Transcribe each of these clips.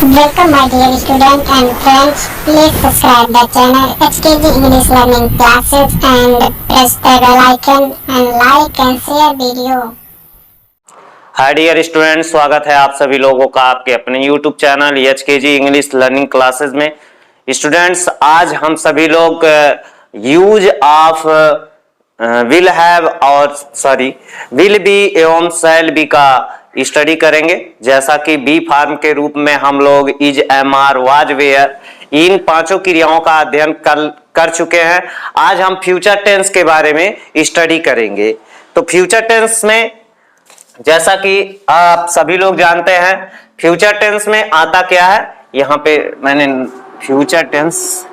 Welcome my dear student and friends. Please subscribe the channel HKG English Learning Classes and press the bell icon and like and share video. Hi dear student, स्वागत है आप सभी लोगों का आपके अपने YouTube चैनल HKG English learning classes में। स्टूडेंट्स, आज हम सभी लोग यूज ऑफ विल हैव और विल बी एवं शैल बी का स्टडी करेंगे। जैसा कि बी फार्म के रूप में हम लोग is, am are, was, were इन पांचों क्रियाओं का अध्ययन कर चुके हैं। आज हम फ्यूचर टेंस के बारे में स्टडी करेंगे। तो फ्यूचर टेंस में जैसा कि आप सभी लोग जानते हैं, फ्यूचर टेंस में आता क्या है। यहां पे मैंने फ्यूचर टेंस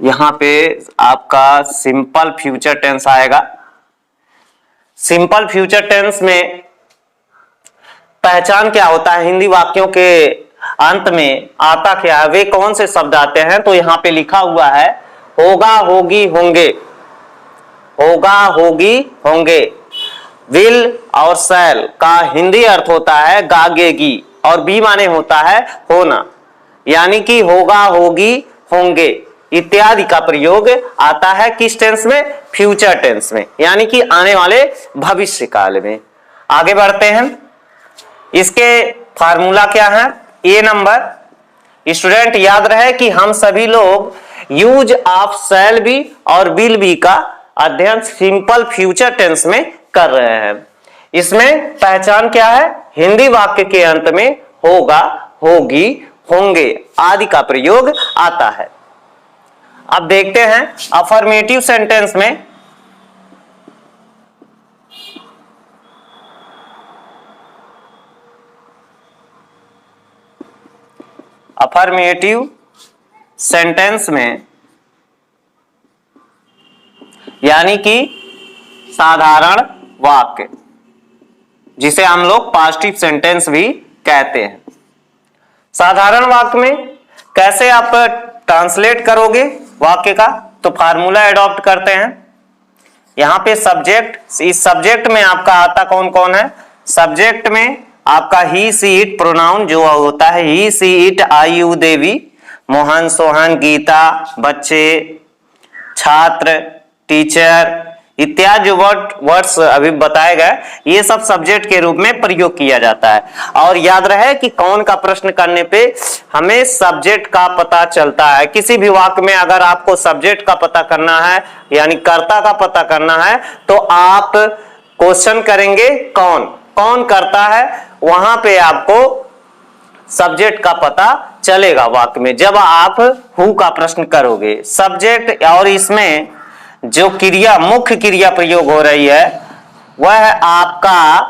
यहां पे आपका सिंपल फ्यूचर टेंस आएगा। सिंपल फ्यूचर टेंस में पहचान क्या होता है, हिंदी वाक्यों के अंत में आता क्या है, वे कौन से शब्द आते हैं। तो यहां पे लिखा हुआ है होगा, होगी, होंगे। होगा, होगी, होंगे। विल और शैल का हिंदी अर्थ होता है गागेगी और बी माने होता है होना, यानी कि होगा, होगी, होंगे इत्यादि का प्रयोग आता है किस टेंस में, फ्यूचर टेंस में, यानी कि आने वाले भविष्य काल में। आगे बढ़ते हैं। इसके फार्मूला क्या है। ए नंबर, स्टूडेंट याद रहे कि हम सभी लोग यूज ऑफ शैल बी और विल बी का अध्ययन सिंपल फ्यूचर टेंस में कर रहे हैं। इसमें पहचान क्या है, हिंदी वाक्य के अंत में होगा, होगी, होंगे आदि का प्रयोग आता है। अब देखते हैं अफर्मेटिव सेंटेंस में यानी कि साधारण वाक्य, जिसे हम लोग पॉजिटिव सेंटेंस भी कहते हैं। साधारण वाक्य में कैसे आप ट्रांसलेट करोगे वाक्य का, तो फार्मूला एडॉप्ट करते हैं। यहां पे सब्जेक्ट, इस सब्जेक्ट में आपका आता कौन कौन है। सब्जेक्ट में आपका ही, सी, इट प्रोनाउन जो होता है ही, सी, इट, आयु, देवी, मोहन, सोहन, गीता, बच्चे, छात्र, टीचर इत्यादि जो वर्ड्स अभी बताए गए, ये सब सब्जेक्ट के रूप में प्रयोग किया जाता है। और याद रहे कि कौन का प्रश्न करने पे हमें सब्जेक्ट का पता चलता है। किसी भी वाक्य में अगर आपको सब्जेक्ट का पता करना है, यानी कर्ता का पता करना है, तो आप क्वेश्चन करेंगे कौन कौन करता है, वहां पे आपको सब्जेक्ट का पता चलेगा वाक्य में, जब आप हु का प्रश्न करोगे। सब्जेक्ट और इसमें जो क्रिया, मुख्य क्रिया प्रयोग हो रही है, वह आपका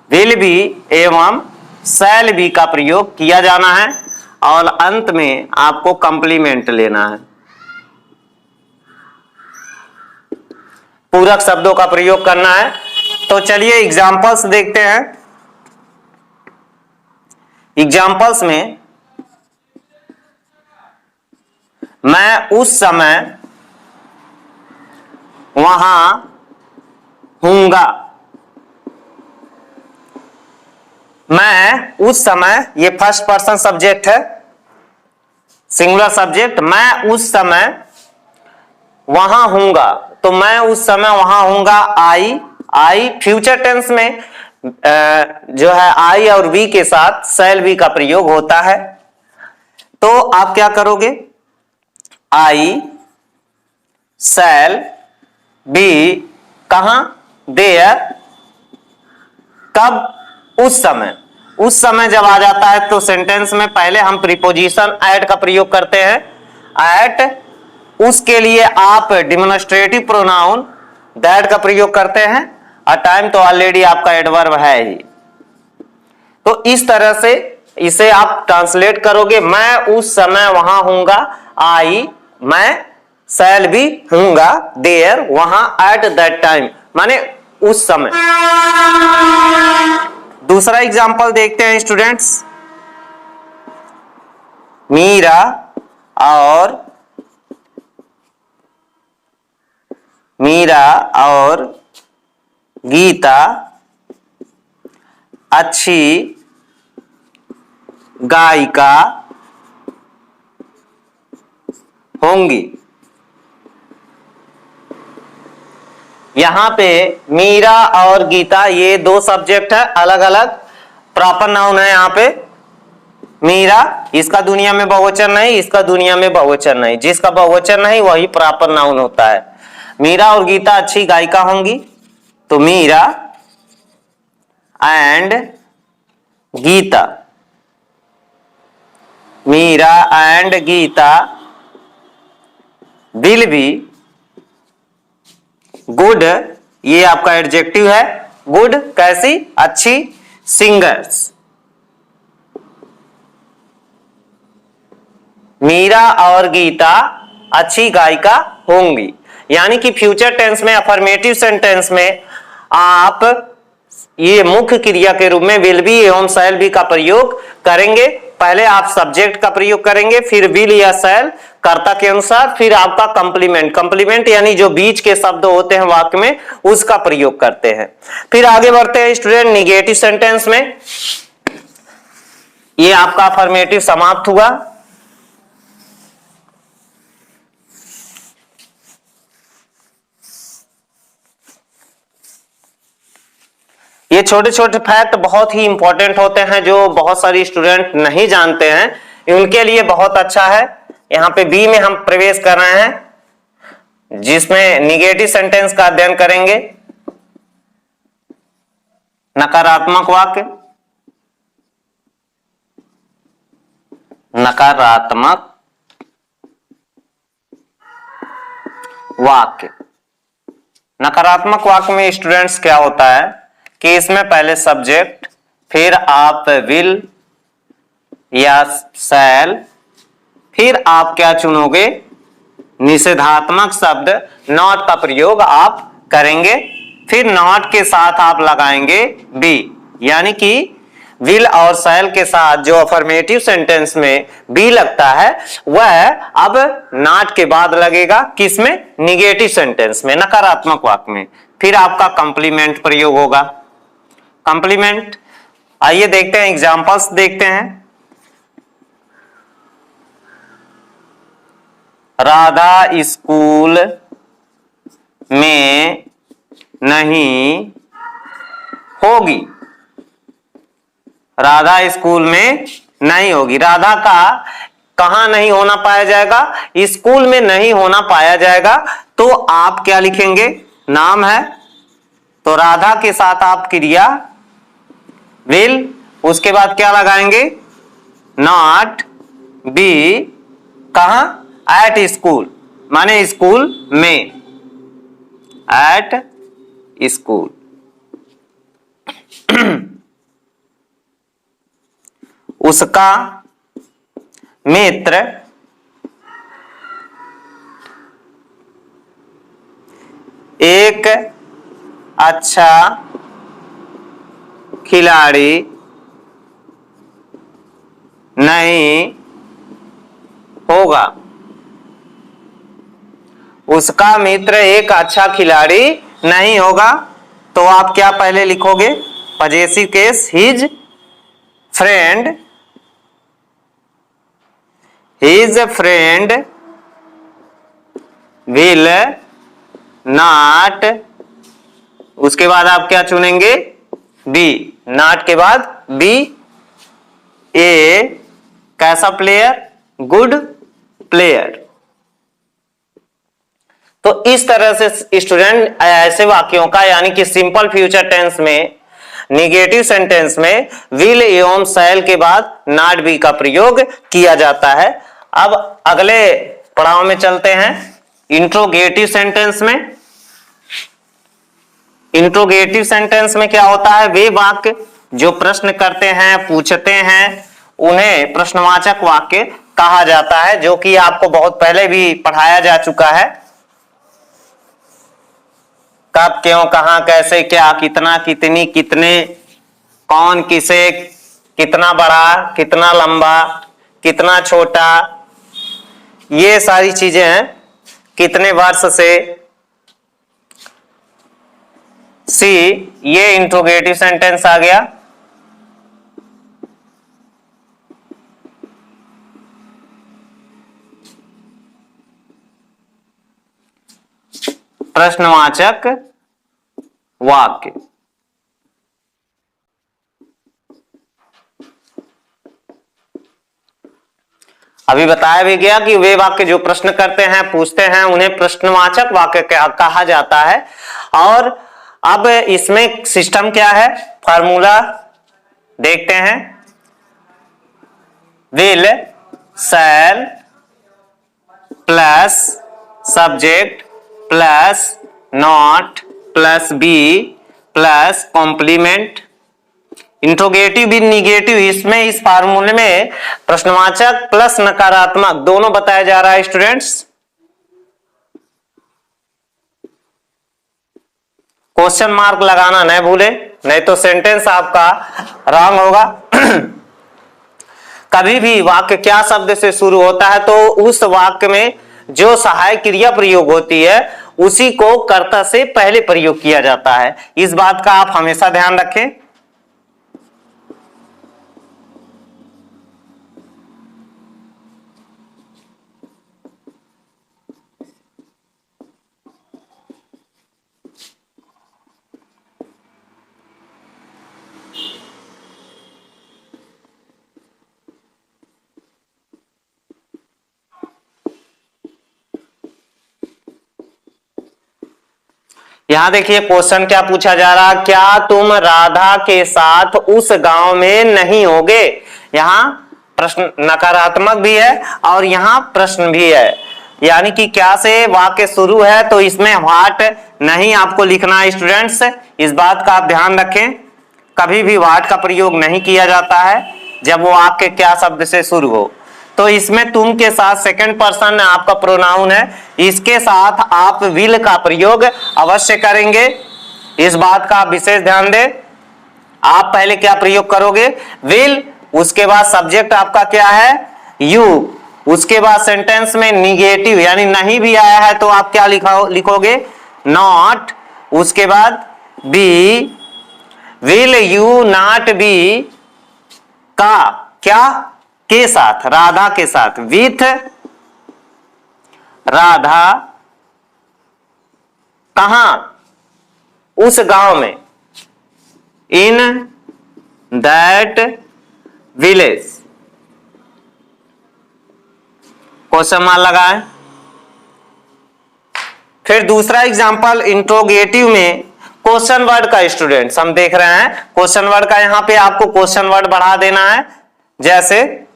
विल बी एवं शैल बी का प्रयोग किया जाना है और अंत में आपको कंप्लीमेंट लेना है, पूरक शब्दों का प्रयोग करना है। तो चलिए एग्जांपल्स देखते हैं। एग्जांपल्स में मैं उस समय वहां हूंगा। मैं उस समय, ये फर्स्ट पर्सन सब्जेक्ट है, सिंगुलर सब्जेक्ट। मैं उस समय वहां हूंगा, तो मैं उस समय वहां हूंगा। आई फ्यूचर टेंस में जो है आई और वी के साथ शैल बी का प्रयोग होता है। तो आप क्या करोगे, आई शैल बी कहां, देयर, कब, उस समय। उस समय जब आ जाता है तो सेंटेंस में पहले हम प्रीपोजिशन एट का प्रयोग करते हैं। एट, उसके लिए आप डिमोन्स्ट्रेटिव प्रोनाउन दैट का प्रयोग करते हैं। अ टाइम तो ऑलरेडी आपका एडवर्ब है ही। तो इस तरह से इसे आप ट्रांसलेट करोगे, मैं उस समय वहां हूंगा। आई, मैं, शैल बी, हूंगा, देयर, वहां, एट दैट टाइम माने उस समय। दूसरा एग्जांपल देखते हैं स्टूडेंट्स। मीरा और गीता अच्छी गायिका होंगी। यहां पे मीरा और गीता ये दो सब्जेक्ट है, अलग अलग प्रॉपर नाउन है। यहां पे मीरा, इसका दुनिया में बहुवचन नहीं, इसका दुनिया में बहुवचन नहीं, जिसका बहुवचन नहीं वही प्रॉपर नाउन होता है। मीरा और गीता अच्छी गायिका होंगी, तो Meera and Geeta, Meera and Geeta will be good, ये आपका एडजेक्टिव है, गुड कैसी, अच्छी, सिंगर्स। मीरा और गीता अच्छी गायिका होंगी, यानी कि फ्यूचर टेंस में, अफर्मेटिव सेंटेंस में आप ये मुख्य क्रिया के रूप में विल बी एवं शैल बी का प्रयोग करेंगे। पहले आप सब्जेक्ट का प्रयोग करेंगे, फिर विल या शैल कर्ता के अनुसार, फिर आपका कंप्लीमेंट, कंप्लीमेंट यानी जो बीच के शब्द होते हैं वाक्य में उसका प्रयोग करते हैं। फिर आगे बढ़ते हैं स्टूडेंट निगेटिव सेंटेंस में। ये आपका अफर्मेटिव समाप्त हुआ। ये छोटे छोटे फैक्ट बहुत ही इंपॉर्टेंट होते हैं जो बहुत सारी स्टूडेंट नहीं जानते हैं, उनके लिए बहुत अच्छा है। यहां पे बी में हम प्रवेश कर रहे हैं जिसमें निगेटिव सेंटेंस का अध्ययन करेंगे। नकारात्मक वाक्य, नकारात्मक वाक्य, नकारात्मक वाक्य में स्टूडेंट्स क्या होता है कि इसमें पहले सब्जेक्ट, फिर आप विल या शैल, फिर आप क्या चुनोगे, निषेधात्मक शब्द नॉट का प्रयोग आप करेंगे, फिर नॉट के साथ आप लगाएंगे बी, यानी कि विल और शैल के साथ जो अफर्मेटिव सेंटेंस में बी लगता है वह अब नॉट के बाद लगेगा किसमें, निगेटिव सेंटेंस में, नकारात्मक वाक्य में। फिर आपका कंप्लीमेंट प्रयोग होगा। कंप्लीमेंट, आइए देखते हैं, एग्जांपल्स देखते हैं। राधा स्कूल में नहीं होगी, राधा स्कूल में नहीं होगी। राधा का कहां नहीं होना पाया जाएगा, स्कूल में नहीं होना पाया जाएगा, तो आप क्या लिखेंगे, नाम है तो राधा के साथ आप क्रिया विल, उसके बाद क्या लगाएंगे, नॉट, बी, कहां, एट स्कूल, माने स्कूल में, एट स्कूल। उसका मित्र एक अच्छा खिलाड़ी नहीं होगा, उसका मित्र एक अच्छा खिलाड़ी नहीं होगा, तो आप क्या पहले लिखोगे, possessive case, his friend, his friend will not, उसके बाद आप क्या चुनेंगे, बी, नॉट के बाद बी, ए कैसा प्लेयर, गुड प्लेयर। तो इस तरह से स्टूडेंट ऐसे वाक्यों का, यानी कि सिंपल फ्यूचर टेंस में, निगेटिव सेंटेंस में विल एवं शैल के बाद नॉट बी का प्रयोग किया जाता है। अब अगले पड़ाव में चलते हैं, इंट्रोगेटिव सेंटेंस में। इंट्रोगेटिव सेंटेंस में क्या होता है, वे वाक्य जो प्रश्न करते हैं, पूछते हैं, उन्हें प्रश्नवाचक वाक्य कहा जाता है, जो कि आपको बहुत पहले भी पढ़ाया जा चुका है। कब, क्यों, कहां, कैसे, क्या, कितना, कितनी, कितने, कौन, किसे, कितना बड़ा, कितना लंबा, कितना छोटा, ये सारी चीजें हैं। कितने वर्ष से, सी, ये इंट्रोगेटिव सेंटेंस आ गया। प्रश्नवाचक वाक्य। अभी बताया भी गया कि वे वाक्य जो प्रश्न करते हैं, पूछते हैं, उन्हें प्रश्नवाचक वाक्य कहा जाता है। और अब इसमें सिस्टम क्या है, फार्मूला देखते हैं। Will, shall plus subject plus not plus be plus complement, interrogative भी निगेटिव। इसमें इस फार्मूले में प्रश्नवाचक प्लस नकारात्मक दोनों बताया जा रहा है स्टूडेंट्स। क्वेश्चन मार्क लगाना नहीं भूले, नहीं तो सेंटेंस आपका रॉन्ग होगा। कभी भी वाक्य क्या शब्द से शुरू होता है तो उस वाक्य में जो सहायक क्रिया प्रयोग होती है उसी को कर्ता से पहले प्रयोग किया जाता है। इस बात का आप हमेशा ध्यान रखें। यहां देखिए क्वेश्चन क्या पूछा जा रहा, क्या तुम राधा के साथ उस गांव में नहीं होगे। यहां प्रश्न नकारात्मक भी है और यहां प्रश्न भी है, यानी कि क्या से वाक्य शुरू है तो इसमें व्हाट नहीं आपको लिखना है स्टूडेंट्स। इस बात का आप ध्यान रखें, कभी भी व्हाट का प्रयोग नहीं किया जाता है जब वो वाक्य क्या शब्द से शुरू हो। तो इसमें तुम के साथ सेकंड पर्सन आपका प्रोनाउन है, इसके साथ आप विल का प्रयोग अवश्य करेंगे। इस बात का आप विशेष ध्यान दें। आप पहले क्या प्रयोग करोगे, विल, उसके बाद सब्जेक्ट आपका क्या है, यू, उसके बाद सेंटेंस में निगेटिव यानी नहीं भी आया है तो आप क्या लिखोगे, नॉट, उसके बाद be, will you not be का क्या के साथ, राधा के साथ, विथ राधा कहां, उस गांव में, in that village. Question mark लगाएं। फिर दूसरा एग्जांपल इंट्रोगेटिव में क्वेश्चन वर्ड का स्टूडेंट्स हम देख रहे हैं। क्वेश्चन वर्ड का यहां पे आपको क्वेश्चन वर्ड बढ़ा देना है, जैसे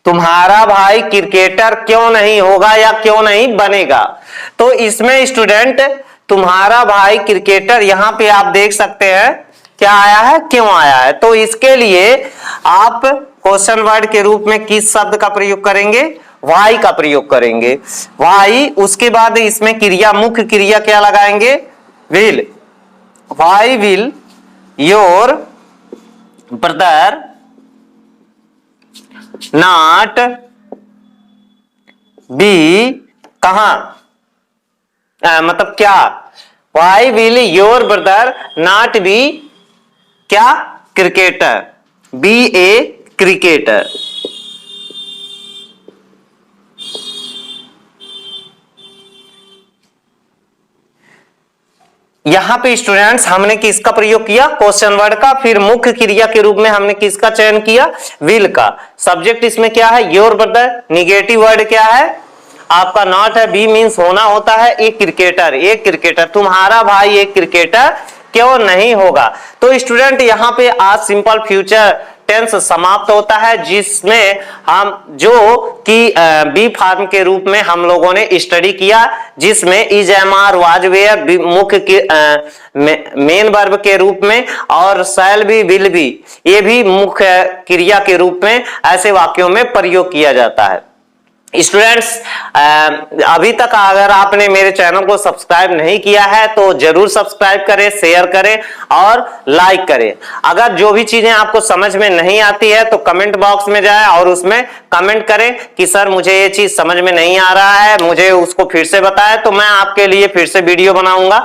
तुम्हारा भाई क्रिकेटर क्यों नहीं होगा या क्यों नहीं बनेगा। तो इसमें स्टूडेंट तुम्हारा भाई क्रिकेटर, यहां पे आप देख सकते हैं क्या आया है, क्यों आया है। तो इसके लिए आप क्वेश्चन वर्ड के रूप में किस शब्द का प्रयोग करेंगे, वाई का प्रयोग करेंगे, वाई। उसके बाद इसमें क्रिया, मुख्य क्रिया क्या लगाएंगे, will, why will your brother not be कहां, मतलब क्या, why will your brother not be क्या, क्रिकेटर, बी ए क्रिकेटर। यहां पे स्टूडेंट्स हमने किसका प्रयोग किया, क्वेश्चन वर्ड का। फिर मुख्य क्रिया के रूप में हमने किसका चयन किया, विल का। सब्जेक्ट इसमें क्या है, योर ब्रदर। निगेटिव वर्ड क्या है आपका, नॉट है। बी मींस होना होता है, एक क्रिकेटर, एक क्रिकेटर, तुम्हारा भाई एक क्रिकेटर क्यों नहीं होगा। तो स्टूडेंट यहां पे आज सिंपल फ्यूचर टेंस समाप्त होता है, जिसमें हम जो कि बी फॉर्म के रूप में हम लोगों ने स्टडी किया, जिसमें is, am, are, was, were मुख्य मेन वर्ब के रूप में और शैल भी, विल भी, ये भी मुख्य क्रिया के रूप में ऐसे वाक्यों में प्रयोग किया जाता है। स्टूडेंट्स, अभी तक अगर आपने मेरे चैनल को सब्सक्राइब नहीं किया है तो जरूर सब्सक्राइब करें, शेयर करें और लाइक करें। अगर जो भी चीजें आपको समझ में नहीं आती है तो कमेंट बॉक्स में जाए और उसमें कमेंट करें कि सर मुझे ये चीज समझ में नहीं आ रहा है, मुझे उसको फिर से बताएं, तो मैं आपके लिए फिर से वीडियो बनाऊंगा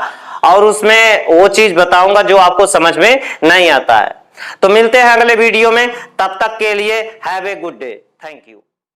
और उसमें वो चीज बताऊंगा जो आपको समझ में नहीं आता है। तो मिलते हैं अगले वीडियो में, तब तक के लिए have a good day. Thank you.